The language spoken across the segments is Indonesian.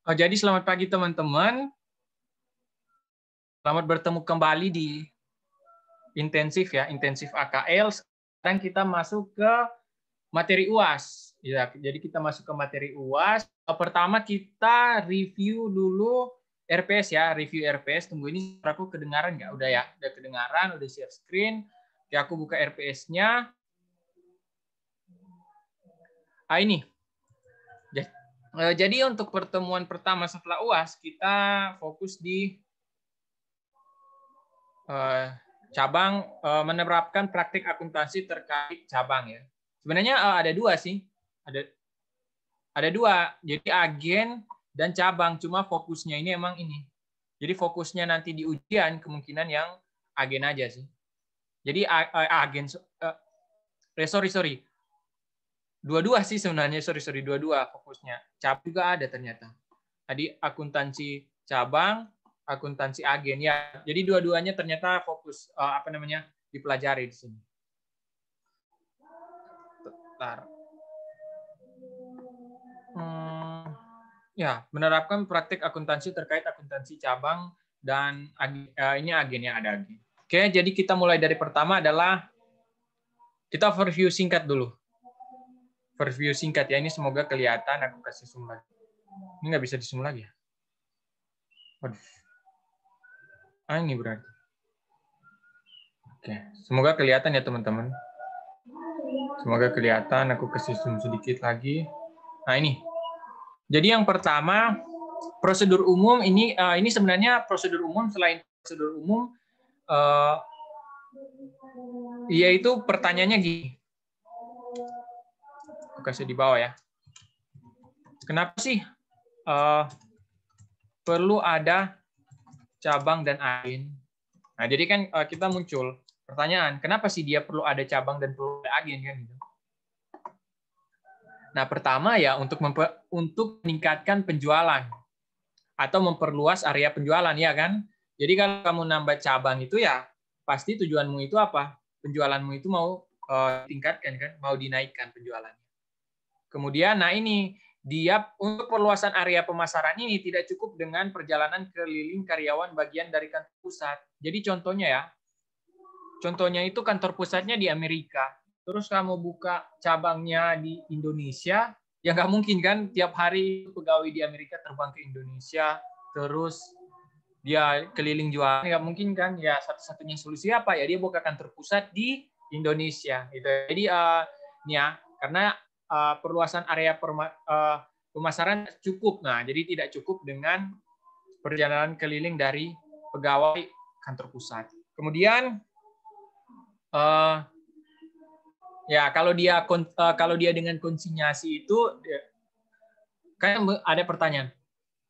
Jadi selamat pagi teman-teman. Selamat bertemu kembali di intensif ya, intensif AKL. Sekarang kita masuk ke materi UAS. Ya, jadi kita masuk ke materi UAS. Pertama kita review dulu RPS ya, review RPS. Tunggu ini aku kedengaran nggak? Udah ya, udah kedengaran, udah share screen. Oke, aku buka RPS-nya. Ini. Jadi untuk pertemuan pertama setelah UAS kita fokus di cabang menerapkan praktik akuntansi terkait cabang ya. Sebenarnya ada dua sih, ada dua. Jadi agen dan cabang. Cuma fokusnya ini emang ini. Jadi fokusnya nanti di ujian kemungkinan yang agen aja sih. Jadi agen, sorry. Dua-dua sih sebenarnya, sorry dua-dua fokusnya. Cabang juga ada ternyata. Tadi akuntansi cabang, akuntansi agen ya. Jadi dua-duanya ternyata fokus dipelajari di sini. Bentar. Ya, menerapkan praktik akuntansi terkait akuntansi cabang dan ini agen ya, ada agen. Oke, jadi kita mulai dari pertama adalah kita review singkat dulu. Review singkat ya, ini semoga kelihatan. Aku kasih zoom lagi. Ini nggak bisa di zoom lagi ya? Waduh. Ini berarti. Oke, semoga kelihatan ya teman-teman. Semoga kelihatan. Aku kasih zoom sedikit lagi. Nah ini. Jadi yang pertama prosedur umum ini sebenarnya prosedur umum selain prosedur umum yaitu pertanyaannya gini. Aku kasih di bawah ya. Kenapa sih perlu ada cabang dan agen? Nah, jadi kan kita muncul pertanyaan, kenapa sih dia perlu ada cabang dan perlu ada agen kan gitu. Nah, pertama ya untuk meningkatkan penjualan atau memperluas area penjualan ya kan. Jadi kalau kamu nambah cabang itu ya pasti tujuanmu itu apa? Penjualanmu itu mau tingkatkan kan, mau dinaikkan penjualannya. Kemudian, nah ini dia untuk perluasan area pemasaran ini tidak cukup dengan perjalanan keliling karyawan bagian dari kantor pusat. Jadi contohnya itu kantor pusatnya di Amerika. Terus kamu buka cabangnya di Indonesia, ya nggak mungkin kan tiap hari pegawai di Amerika terbang ke Indonesia, terus dia keliling jualan, nggak mungkin kan? Ya satu-satunya solusi apa ya? Dia buka kantor pusat di Indonesia. Gitu. Jadi karena perluasan area pemasaran cukup. Nah, jadi tidak cukup dengan perjalanan keliling dari pegawai kantor pusat. Kemudian kalau dia dengan konsinyasi itu kan ada pertanyaan.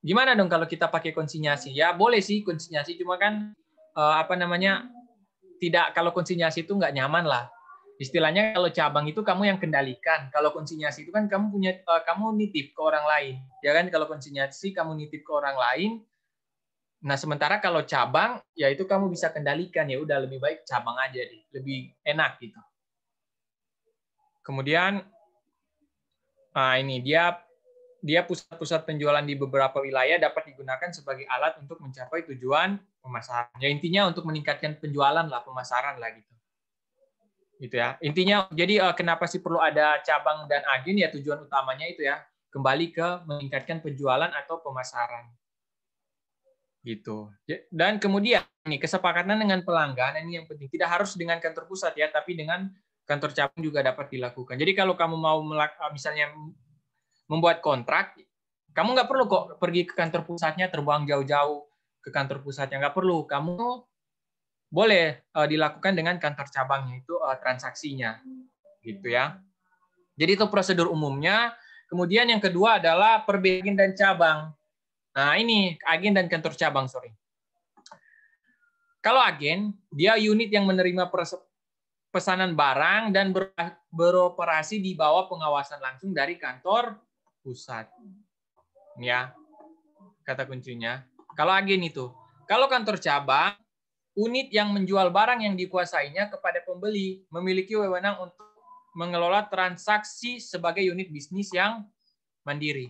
Gimana dong kalau kita pakai konsinyasi? Ya boleh sih konsinyasi, cuma kan tidak, kalau konsinyasi itu nggak nyaman lah. Istilahnya kalau cabang itu kamu yang kendalikan, kalau konsinyasi itu kan kamu nitip ke orang lain, ya kan? Kalau konsinyasi kamu nitip ke orang lain. Nah sementara kalau cabang ya itu kamu bisa kendalikan, ya udah lebih baik cabang aja deh, lebih enak gitu. Kemudian ini dia pusat-pusat penjualan di beberapa wilayah dapat digunakan sebagai alat untuk mencapai tujuan pemasaran. Ya intinya untuk meningkatkan penjualan lah, pemasaran lah gitu. Gitu ya. Intinya jadi kenapa sih perlu ada cabang dan agen ya, tujuan utamanya itu ya kembali ke meningkatkan penjualan atau pemasaran. Gitu. Dan kemudian nih kesepakatan dengan pelanggan ini yang penting, tidak harus dengan kantor pusat ya, tapi dengan kantor cabang juga dapat dilakukan. Jadi kalau kamu mau misalnya membuat kontrak, kamu nggak perlu kok pergi ke kantor pusatnya, terbang jauh-jauh ke kantor pusatnya, nggak perlu. Kamu boleh dilakukan dengan kantor cabangnya, itu transaksinya, gitu ya. Jadi itu prosedur umumnya. Kemudian yang kedua adalah perbedaan dan cabang. Nah ini agen dan kantor cabang, sorry. Kalau agen, dia unit yang menerima pesanan barang dan beroperasi di bawah pengawasan langsung dari kantor pusat. Ya, kata kuncinya. Kalau agen itu. Kalau kantor cabang, unit yang menjual barang yang dikuasainya kepada pembeli, memiliki wewenang untuk mengelola transaksi sebagai unit bisnis yang mandiri.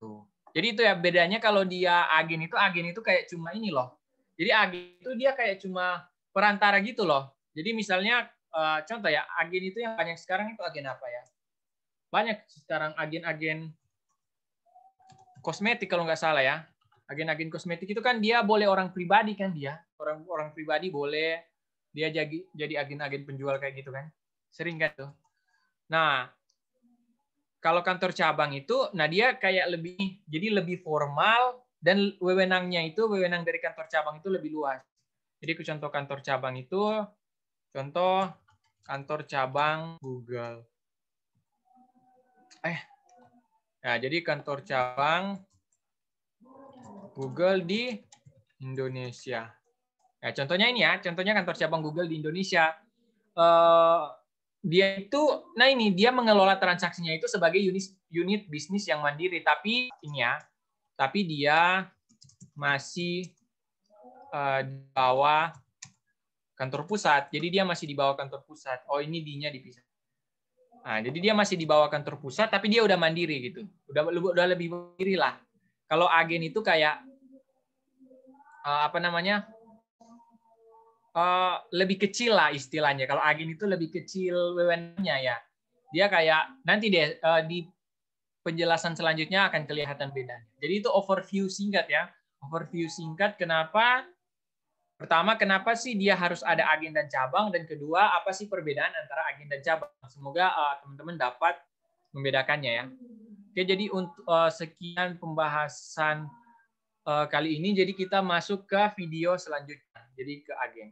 Tuh. Jadi itu ya bedanya kalau dia agen itu kayak cuma ini loh. Jadi agen itu dia kayak cuma perantara gitu loh. Jadi misalnya contoh ya, agen itu yang banyak sekarang itu agen apa ya? Banyak sekarang agen-agen kosmetik kalau nggak salah ya. Agen-agen kosmetik itu kan dia boleh orang pribadi kan dia. Orang-orang pribadi boleh dia jadi agen-agen penjual kayak gitu kan. Sering kan tuh. Nah, kalau kantor cabang itu, nah dia kayak lebih formal dan wewenang dari kantor cabang itu lebih luas. Jadi contoh kantor cabang itu, contoh kantor cabang Google. Nah, jadi kantor cabang Google di Indonesia. Nah, contohnya ini ya, contohnya kantor cabang Google di Indonesia. Dia mengelola transaksinya itu sebagai unit bisnis yang mandiri, tapi dia masih di bawah kantor pusat. Jadi dia masih di bawah kantor pusat. Oh, ini D-nya dipisah. Nah, jadi dia masih di bawah kantor pusat, tapi dia udah mandiri gitu. Udah lebih mandiri lah. Kalau agen itu kayak lebih kecil lah istilahnya. Kalau agen itu lebih kecil wewenangnya ya. Dia kayak nanti deh di penjelasan selanjutnya akan kelihatan bedanya. Jadi itu overview singkat ya. Overview singkat pertama kenapa sih dia harus ada agen dan cabang, dan kedua apa sih perbedaan antara agen dan cabang. Semoga teman-teman dapat membedakannya ya. Oke, jadi untuk sekian pembahasan kali ini, jadi kita masuk ke video selanjutnya. Jadi ke agen.